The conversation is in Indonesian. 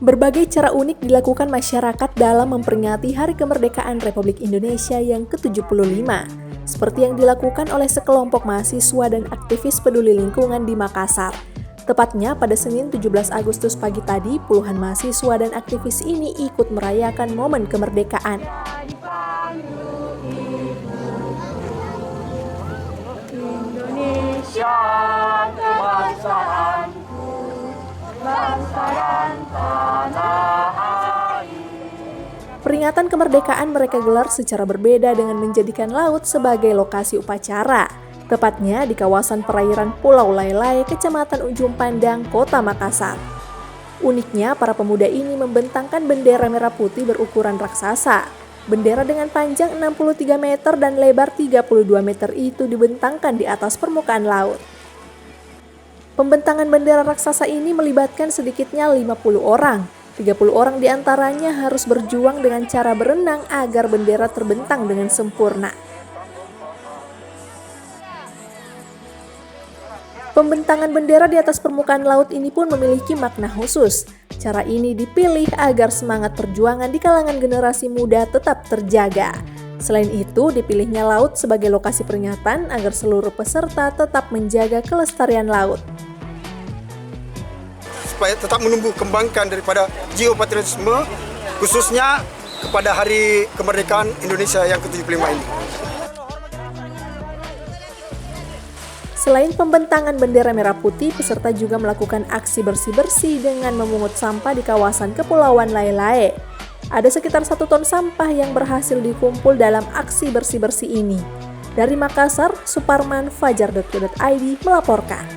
Berbagai cara unik dilakukan masyarakat dalam memperingati Hari Kemerdekaan Republik Indonesia yang ke-75, seperti yang dilakukan oleh sekelompok mahasiswa dan aktivis peduli lingkungan di Makassar. Tepatnya pada Senin 17 Agustus pagi tadi, puluhan mahasiswa dan aktivis ini ikut merayakan momen kemerdekaan. Indonesia, kebangsaanku, bangsa dan tanah air. Peringatan kemerdekaan mereka gelar secara berbeda dengan menjadikan laut sebagai lokasi upacara, tepatnya di kawasan perairan Pulau Lailai, Kecamatan Ujung Pandang, Kota Makassar. Uniknya, para pemuda ini membentangkan bendera merah putih berukuran raksasa. Bendera dengan panjang 63 meter dan lebar 32 meter itu dibentangkan di atas permukaan laut. Pembentangan bendera raksasa ini melibatkan sedikitnya 50 orang. 30 orang diantaranya harus berjuang dengan cara berenang agar bendera terbentang dengan sempurna. Pembentangan bendera di atas permukaan laut ini pun memiliki makna khusus. Cara ini dipilih agar semangat perjuangan di kalangan generasi muda tetap terjaga. Selain itu, dipilihnya laut sebagai lokasi peringatan agar seluruh peserta tetap menjaga kelestarian laut. Supaya tetap menumbuh kembangkan daripada jiwa patriotisme, khususnya kepada Hari Kemerdekaan Indonesia yang ke-75 ini. Selain pembentangan bendera merah putih, peserta juga melakukan aksi bersih-bersih dengan memungut sampah di kawasan Kepulauan Lailai. Ada sekitar 1 ton sampah yang berhasil dikumpul dalam aksi bersih-bersih ini. Dari Makassar, Suparman, Fajar.id melaporkan.